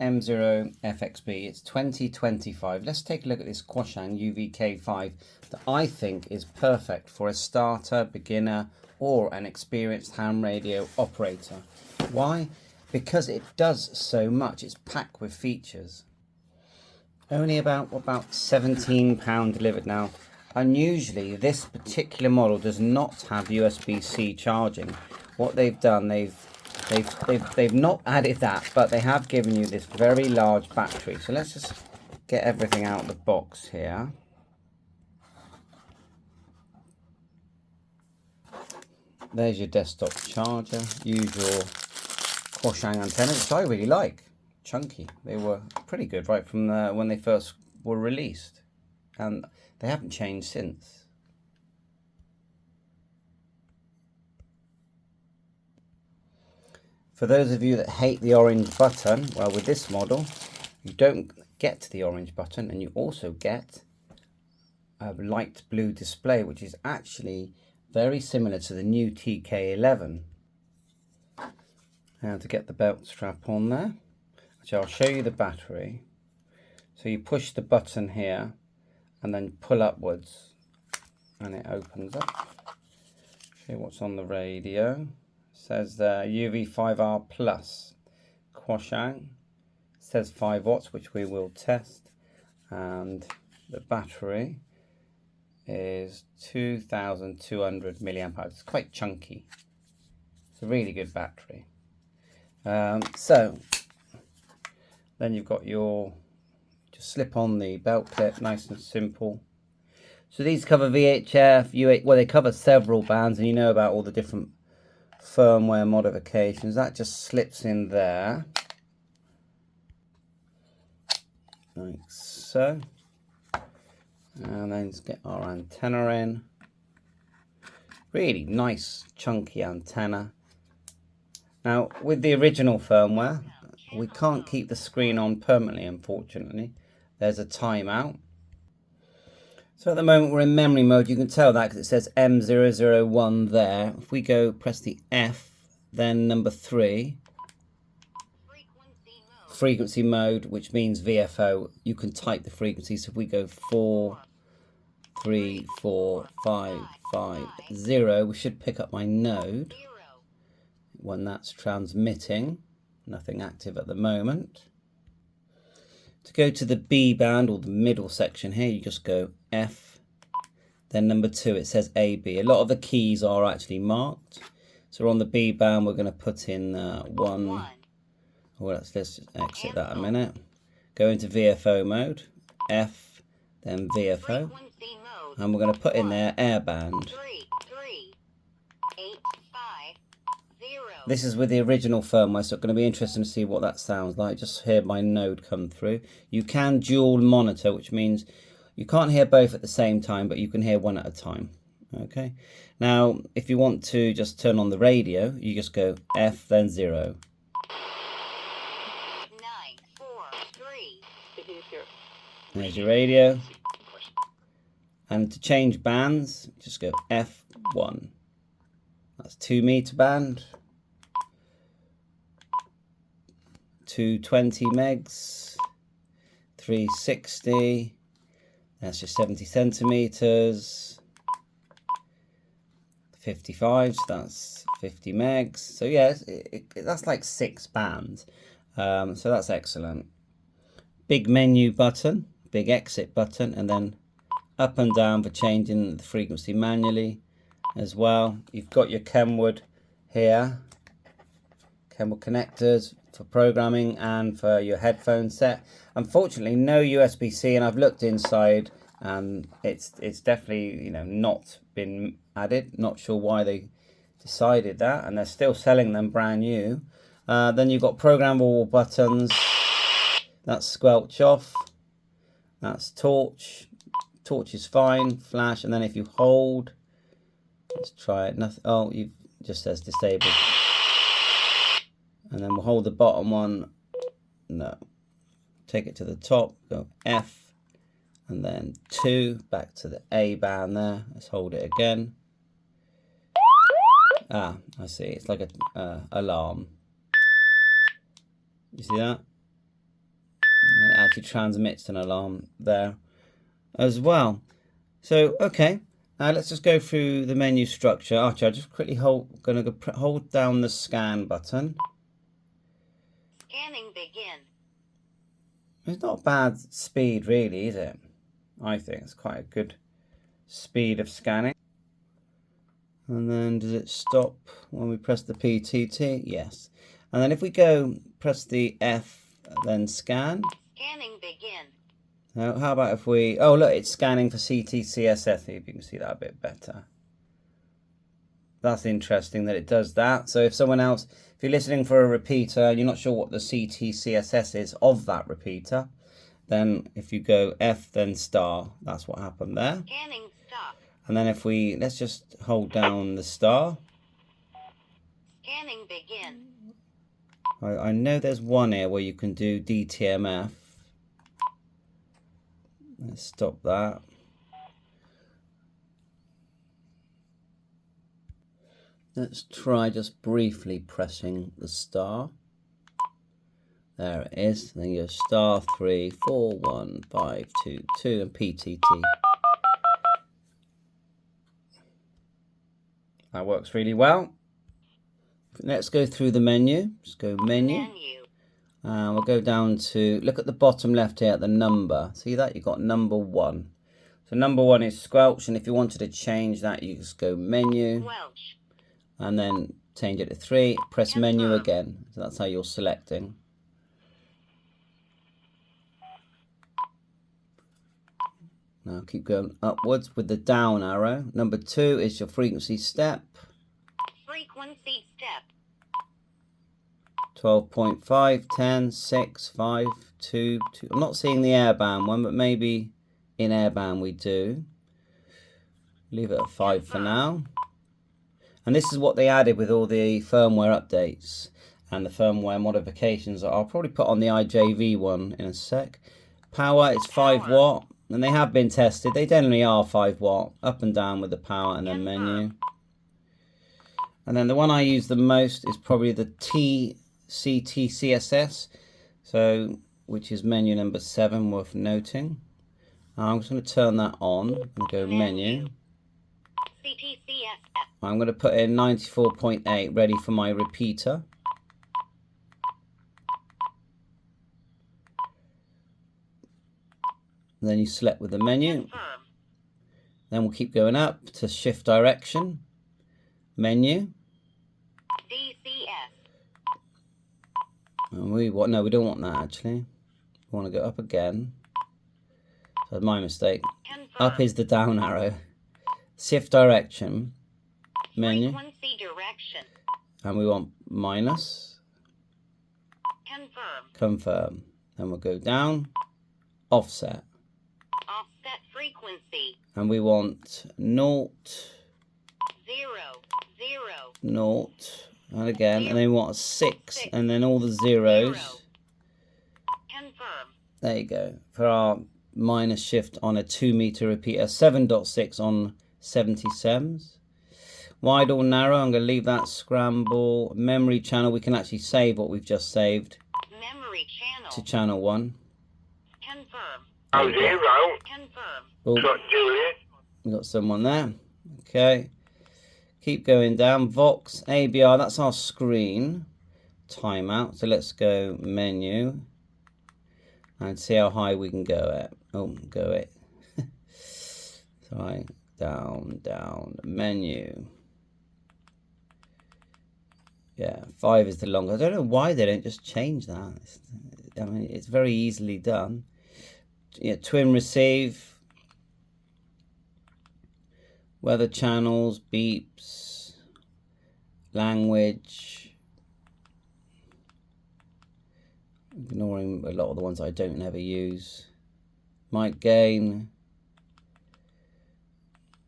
M0FXB. It's 2025. Let's take a look at this Quansheng UV-5R that I think is perfect for a starter, beginner, or an experienced ham radio operator. Why? Because it does so much. It's packed with features. Only about £17 delivered now. Unusually, this particular model does not have USB-C charging. What they've done, they've not added that, but they have given you this very large battery. So let's just get everything out of the box here. There's your desktop charger, usual Quansheng antennas, which I really like. Chunky. They were pretty good right from when they first were released, and they haven't changed since. For those of you that hate the orange button, well, with this model you don't get the orange button, and you also get a light blue display, which is actually very similar to the new TK11. Now to get the belt strap on there, actually I'll show you the battery. So you push the button here and then pull upwards and it opens up. Show you what's on the radio. It says UV-5R plus Quansheng. It says 5 watts, which we will test, and the battery is 2,200 milliamp hours. It's quite chunky. It's a really good battery. So then you've got your, just slip on the belt clip, nice and simple. So these cover VHF, UH, well, they cover several bands, and you know about all the different firmware modifications. That just slips in there, like so. And then let's get our antenna in. Really nice chunky antenna. Now with the original firmware, we can't keep the screen on permanently, unfortunately. There's a timeout. So at the moment we're in memory mode. You can tell that because it says M001 there. If we go press the F, then number 3, frequency mode, which means VFO, you can type the frequency. So if we go 4345550, we should pick up my node when that's transmitting. Nothing active at the moment. To go to the B band, or the middle section here, you just go F, then number 2, it says AB. A lot of the keys are actually marked. So on the B band we're going to put in 1. Well, let's just exit that a minute. Go into VFO mode, F, then VFO, and we're going to put in there airband. This is with the original firmware, so it's going to be interesting to see what that sounds like. Just hear my node come through. You can dual monitor, which means you can't hear both at the same time, but you can hear one at a time. Okay. Now, if you want to just turn on the radio, you just go F, then 0. 943. There's your radio. And to change bands, just go F1. That's 2 meter band. 220 megs, 360, that's just 70 centimeters, 55, so that's 50 megs. So yeah, that's like 6 bands. So that's excellent. Big menu button, big exit button, and then up and down for changing the frequency manually as well. You've got your Kenwood here, Kenwood connectors for programming and for your headphone set. Unfortunately, no USB-C, and I've looked inside and it's definitely, you know, not been added. Not sure why they decided that, and they're still selling them brand new. Then you've got programmable buttons. That's squelch off. That's torch. Torch is fine. Flash, and then if you hold, let's try it. Nothing. Oh, you just says disabled. And then we'll hold the bottom one. No. Take it to the top. Go F. And then 2. Back to the A band there. Let's hold it again. Ah, I see. It's like a alarm. You see that? And it actually transmits an alarm there as well. So, okay. Now let's just go through the menu structure. Actually, I'll just quickly hold down the scan button. Scanning begin. It's not a bad speed really, is it? I think it's quite a good speed of scanning. And then does it stop when we press the PTT? Yes. And then if we go press the F, then scan. Scanning begin. Now, how about if we... Oh, look, it's scanning for CTCSS. If you can see that a bit better. That's interesting that it does that. So if someone else... If you're listening for a repeater and you're not sure what the CTCSS is of that repeater, then if you go F, then star, that's what happened there. Scanning stop. And then if we... Let's just hold down the star. Scanning begin. I know there's one here where you can do DTMF. Let's stop that. Let's try just briefly pressing the star. There it is. Then you go star 3 4 1 5 2 2 and PTT. That works really well. Let's go through the menu. Just go menu. We'll go down to, look at the bottom left here at the number. See that? You've got number 1. So number 1 is squelch, and if you wanted to change that, you just go menu. Squelch. And then change it to 3, press menu again. So that's how you're selecting. Now keep going upwards with the down arrow. Number 2 is your frequency step. Frequency step. 12.5, 10, 6, 5, 2, 2. I'm not seeing the airband one, but maybe in airband we do. Leave it at 5 for now. And this is what they added with all the firmware updates and the firmware modifications that I'll probably put on the IJV one in a sec. Power is 5 watt, and they have been tested. They generally are 5 watt, up and down with the power and then menu. And then the one I use the most is probably the CTCSS, so which is menu number 7, worth noting. I'm just going to turn that on and go menu. CTCSS. I'm going to put in 94.8, ready for my repeater. And then you select with the menu. Confirm. Then we'll keep going up to shift direction. Menu. DCS. And we don't want that actually. We want to go up again. So that's my mistake. Confirm. Up is the down arrow. Shift direction. Menu. Frequency direction. And we want minus. Confirm. Confirm. Then we'll go down. Offset. Offset frequency. And we want 0, 0, 0. 0, and again, and then we want a 6, and then all the zeros. Confirm. There you go. For our minus shift on a 2 meter repeater, 7.6 on 77s. Wide or narrow, I'm going to leave that scramble. Memory channel, we can actually save what we've just saved Memory channel. to channel 1. Confirm. Oh, 0. Confirm. Oh, Got Juliet. we got someone there. Okay. Keep going down. Vox, ABR, that's our screen. Timeout. So let's go menu. And see how high we can go at. Oh, go it. Sorry. Down, down. Menu. Yeah, 5 is the longest. I don't know why they don't just change that. I mean, it's very easily done. Yeah, twin receive. Weather channels, beeps, language. Ignoring a lot of the ones I don't ever use. Mic gain.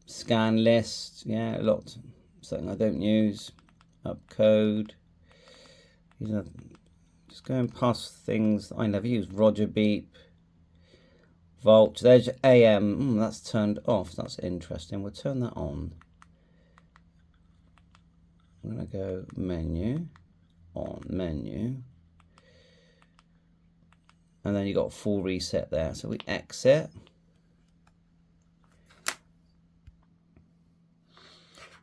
Scan list. Yeah, a lot. Something I don't use. Upcode. Just going past things that I never use. Roger beep. Volt. There's AM. That's turned off. That's interesting. We'll turn that on. I'm going to go menu. On menu. and then you got a full reset there. So we exit.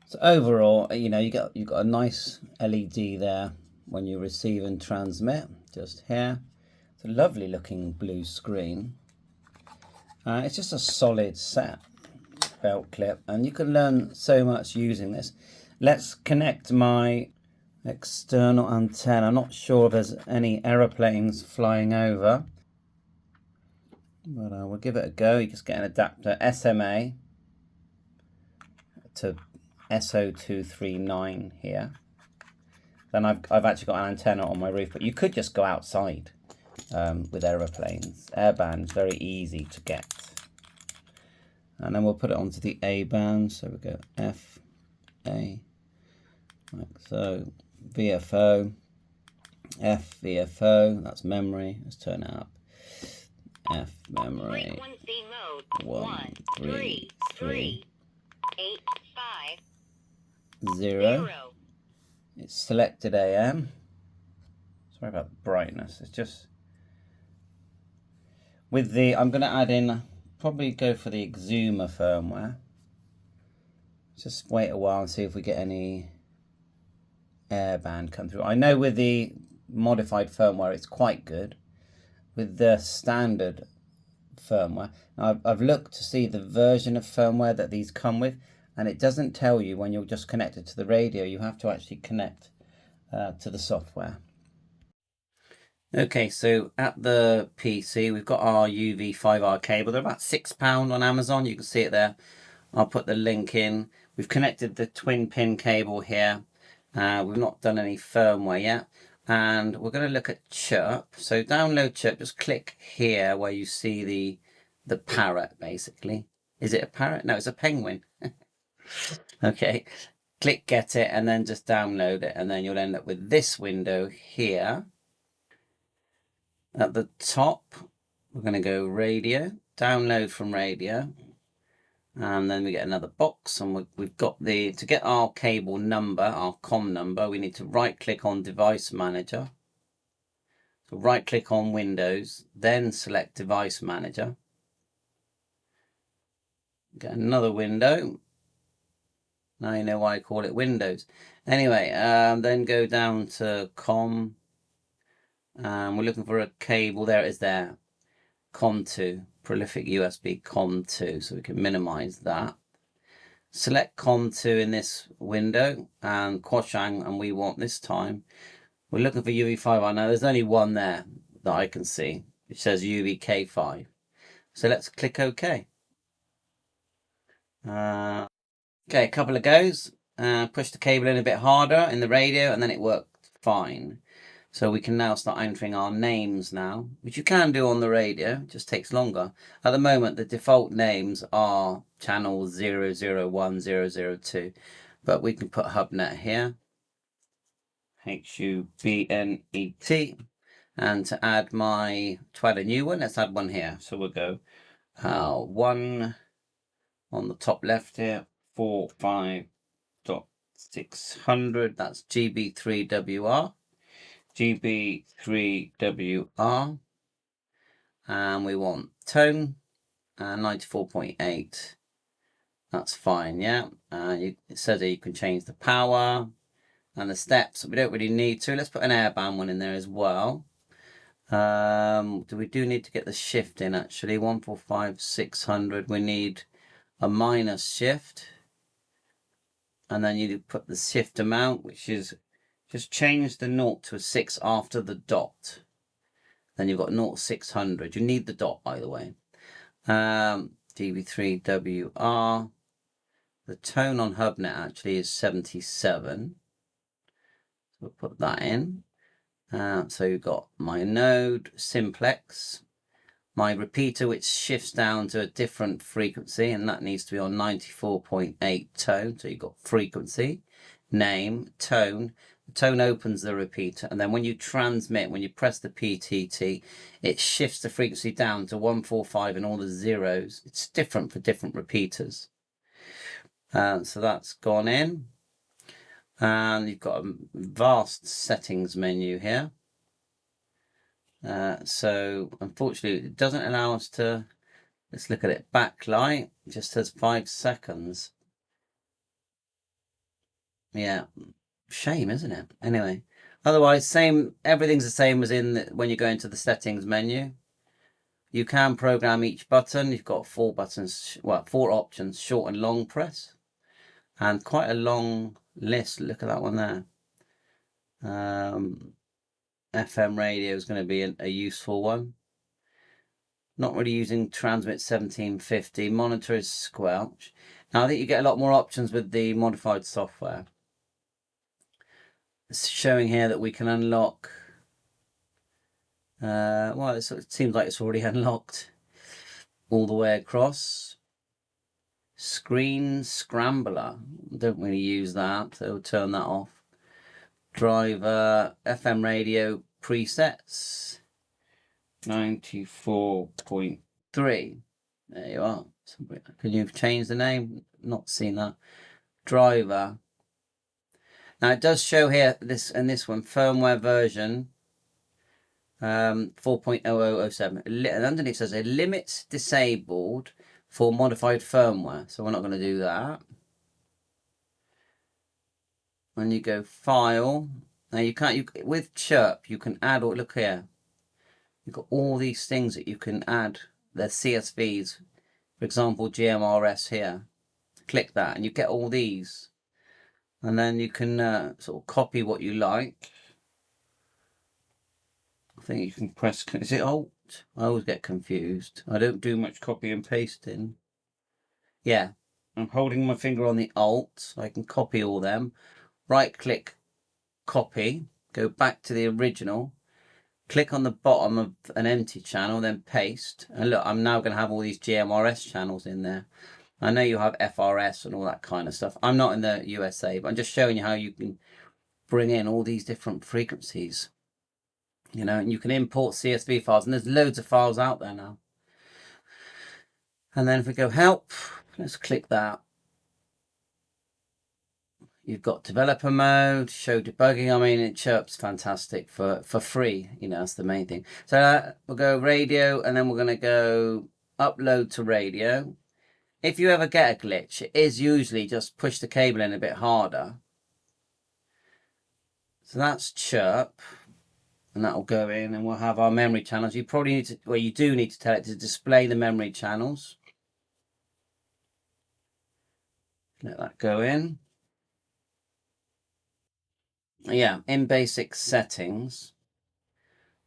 So overall, you know, you've got a nice LED there when you receive and transmit, just here. It's a lovely looking blue screen. It's just a solid set belt clip, and you can learn so much using this. Let's connect my external antenna. I'm not sure if there's any aeroplanes flying over, but we'll give it a go. You just get an adapter SMA to SO239 here. Then I've actually got an antenna on my roof, but you could just go outside with aeroplanes. Airband is very easy to get. And then we'll put it onto the A band. So we go F, A, like so, VFO, F, VFO, that's memory. Let's turn it up. F, memory. Frequency mode 1, 3, 3, 8, 5, 0. It's selected AM. Sorry about the brightness. It's just with the, I'm going to add in, probably go for the Egzumer firmware. Just wait a while and see if we get any airband come through. I know with the modified firmware it's quite good. With the standard firmware, now I've looked to see the version of firmware that these come with, and it doesn't tell you when you're just connected to the radio. You have to actually connect to the software. Okay, so at the PC we've got our UV-5R cable. They're about £6 on Amazon. You can see it there. I'll put the link in. We've connected the twin pin cable here. We've not done any firmware yet, and we're going to look at Chirp. So download Chirp. Just click here where you see the parrot, basically. Is it a parrot? No, it's a penguin. Okay, click get it, and then just download it, and then you'll end up with this window here. At the top, we're going to go radio, download from radio, and then we get another box, and we've got to get our cable number, our COM number, we need to right click on device manager. So right click on Windows, then select device manager. Get another window. Now you know why I call it Windows. Anyway, then go down to COM. We're looking for a cable. There it is there. COM2. Prolific USB COM2. So we can minimize that. Select COM2 in this window and Quansheng, and we want this time. We're looking for UV-5R. Now there's only one there that I can see, which says UV-K5. So let's click OK. Okay, a couple of goes. Push the cable in a bit harder in the radio, and then it worked fine. So we can now start entering our names now, which you can do on the radio. It just takes longer. At the moment, the default names are channel 001, 002, but we can put HubNet here, HUBNET, and to add a new one, let's add one here. So we'll go 1 on the top left here, 45.600, that's GB3WR. GB3WR, and we want tone 94.8. That's fine, yeah. It says that you can change the power and the steps. We don't really need to. Let's put an airband one in there as well. We do need to get the shift in actually. 145.600. We need a minus shift, and then you put the shift amount, which is just change the 0 to a 6 after the dot. Then you've got 0-600. You need the dot, by the way. GB3WR. The tone on HubNet actually is 77. So we'll put that in. So you've got my node, simplex. My repeater, which shifts down to a different frequency, and that needs to be on 94.8 tone. So you've got frequency, name, tone. The tone opens the repeater, and then when you transmit, when you press the PTT, it shifts the frequency down to 145 and all the zeros. It's different for different repeaters. So that's gone in. And you've got a vast settings menu here. So unfortunately it doesn't allow us to, let's look at it, backlight, it just says 5 seconds. Yeah, shame, isn't it? Anyway, otherwise same, everything's the same as in when you go into the settings menu. You can program each button. You've got 4 buttons, well, 4 options, short and long press, and quite a long list. Look at that one there. FM radio is going to be a useful one. Not really using transmit 1750. Monitor is squelch. Now I think you get a lot more options with the modified software. It's showing here that we can unlock. Well, it seems like it's already unlocked all the way across. Screen scrambler. Don't really use that, so we'll turn that off. Driver, FM radio presets. 94.3. There you are. Can you change the name? Not seen that. Driver. Now it does show here this and this one, firmware version 4.0007. And underneath it says a limits disabled for modified firmware. So we're not going to do that. When you go file, now you can't, with Chirp you can add, or look here, you've got all these things that you can add. They're CSVs, for example GMRS here. Click that and you get all these, and then you can sort of copy what you like. I think you can press, is it Alt? I always get confused. I don't do much copy and pasting. Yeah, I'm holding my finger on the Alt so I can copy all them. Right click, copy, go back to the original, click on the bottom of an empty channel, then paste. And look, I'm now going to have all these GMRS channels in there. I know you have FRS and all that kind of stuff. I'm not in the USA, but I'm just showing you how you can bring in all these different frequencies. You know, and you can import CSV files, and there's loads of files out there now. And then if we go help, let's click that. You've got developer mode, show debugging. I mean, it Chirp's fantastic for free. You know, that's the main thing. So we'll go radio, and then we're going to go upload to radio. If you ever get a glitch, it is usually just push the cable in a bit harder. So that's Chirp, and that will go in, and we'll have our memory channels. You probably need to, well, you do need to tell it to display the memory channels. Let that go in. Yeah, in basic settings,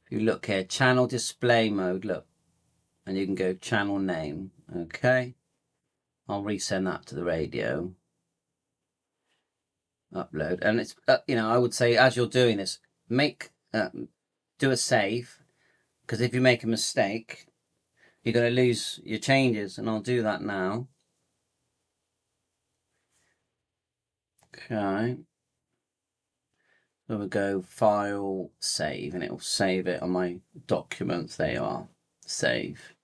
if you look here, channel display mode, look, and you can go channel name. Okay, I'll resend that to the radio. Upload, and it's you know, I would say as you're doing this, do a save, because if you make a mistake, you're going to lose your changes, and I'll do that now. Okay. So we'll go file, save, and it will save it on my documents. There you are, save.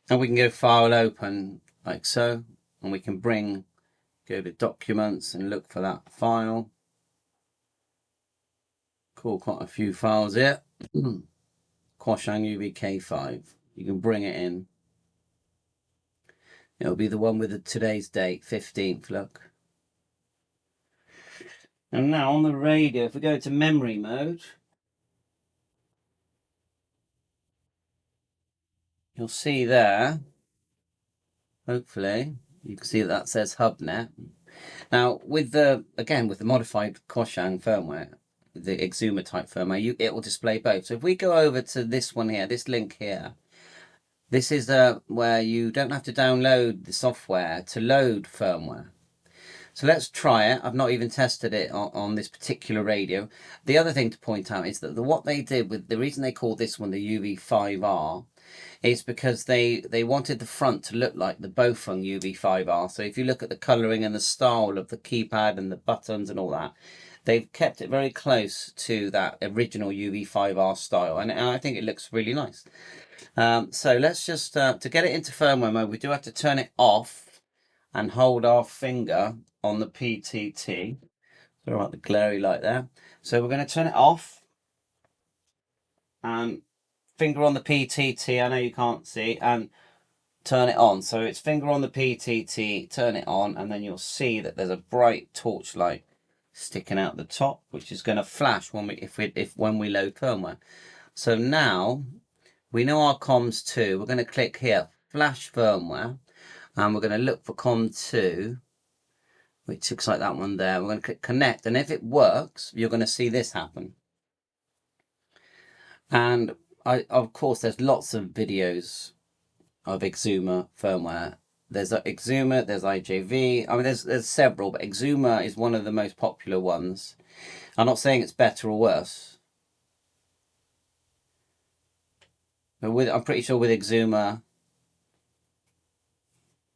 And we can go file open like so, and we can go to documents and look for that file. Cool, quite a few files here. Quansheng UV-5R. You can bring it in. It'll be the one with today's date, 15th, look. And now on the radio, if we go to memory mode, you'll see there, hopefully, you can see that says HubNet. Now, with the modified Quansheng firmware, the Egzumer type firmware, it will display both. So if we go over to this one here, this link here, this is where you don't have to download the software to load firmware. So let's try it. I've not even tested it on this particular radio. The other thing to point out is that what they did with the reason they called this one the UV-5R is because they wanted the front to look like the BAOFENG UV-5R. So if you look at the colouring and the style of the keypad and the buttons and all that, they've kept it very close to that original UV-5R style, and I think it looks really nice. So let's just, to get it into firmware mode, we do have to turn it off and hold our finger on the PTT. Sorry about the glary light there. So we're going to turn it off, and finger on the PTT, I know you can't see, and turn it on. So it's finger on the PTT, turn it on, and then you'll see that there's a bright torch light sticking out the top, which is going to flash when we load firmware. So now we know our comms 2. We're going to click here, flash firmware, and we're going to look for COM 2, which looks like that one there. We're going to click connect, and if it works, you're going to see this happen. And of course, there's lots of videos of Egzumer firmware. There's Egzumer, there's IJV. I mean, there's several, but Egzumer is one of the most popular ones. I'm not saying it's better or worse, but I'm pretty sure with Egzumer,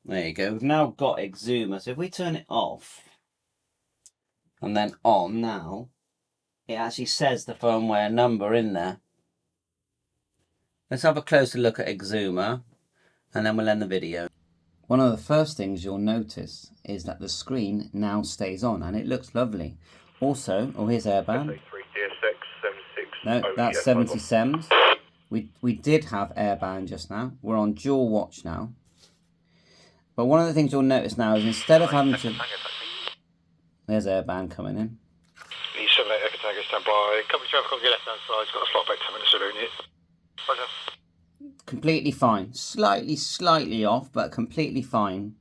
there you go. We've now got Egzumer. So if we turn it off and then on now, it actually says the firmware number in there. Let's have a closer look at Egzumer, and then we'll end the video. One of the first things you'll notice is that the screen now stays on, and it looks lovely. Also, oh, here's airband. No, that's 70 SEMS. We did have airband just now. We're on dual watch now. But one of the things you'll notice now is instead of having to... There's airband coming in. E78 Echo Tango, stand by. Company traffic on your left hand side. It's got a slot back 10 minutes saloon. Roger. Completely fine. Slightly off, but completely fine.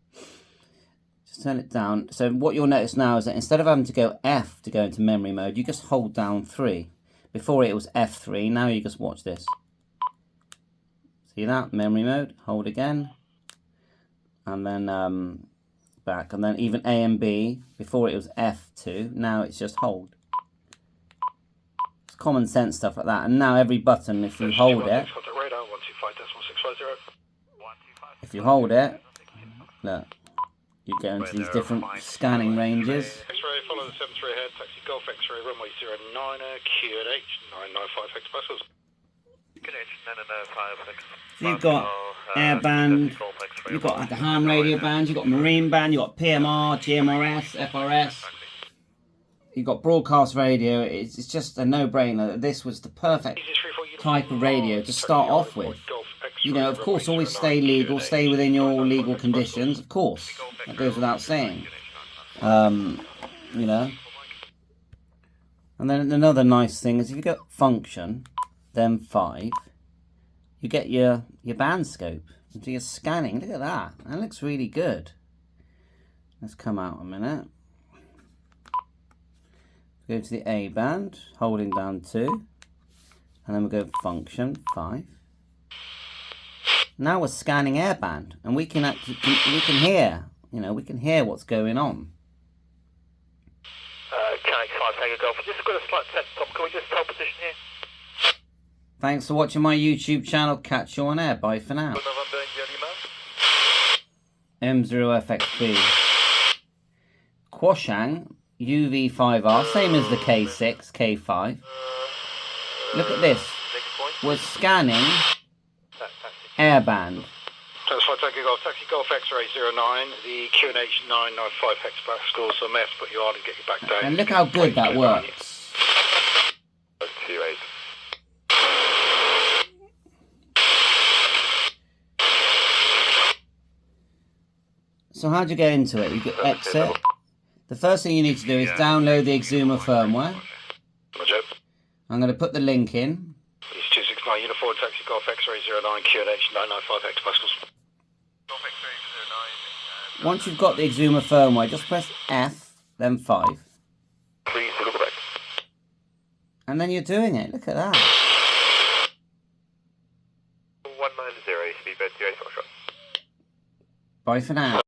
Just turn it down. So what you'll notice now is that instead of having to go F to go into memory mode, you just hold down 3. Before it was F3, now you just watch this. See that? Memory mode, hold again. And then back. And then even A and B, before it was F2, now it's just hold. It's common sense stuff like that. And now every button, if you hold it, look, you go into these different scanning ranges. X-ray, follow the 73 ahead, taxi Golf X-ray, runway 09, QNH 995 hectopascals. So you've got airband, you've got like a ham radio band, you've got marine band, you've got PMR, GMRS, FRS. You've got broadcast radio. It's just a no-brainer. This was the perfect type of radio to start off with. You know, of course, always stay legal, stay within your legal conditions. Of course, that goes without saying. You know. And then another nice thing is if you go function, then 5, you get your band scope. So you're scanning. Look at that. That looks really good. Let's come out a minute. Go to the A band, holding down 2, and then we go function 5. Now we're scanning airband, and we can actually hear, you know, we can hear what's going on. KX5 Tango Golf. Just got a slight set stop. Can we just hold position here? Thanks for watching my YouTube channel. Catch you on air. Bye for now. M0FXB. Quansheng. UV-5R, same as the K6, K5. Look at this. We're scanning airband. That's fine, Tango Golf. Taxi Golf X-ray 09, the QNH 995 hectopascals. So I may have to put you on and get you back down. And look how good that works. So how do you get into it? You get exit. The first thing you need to do is download the Egzumer firmware. I'm going to put the link in. It's 269 Uniform Taxi Golf X-ray 09 QNH 995 hectopascals. Once you've got the Egzumer firmware, just press F, then 5. And then you're doing it. Look at that. 190, speedbird 28 Foxtrot. Bye for now.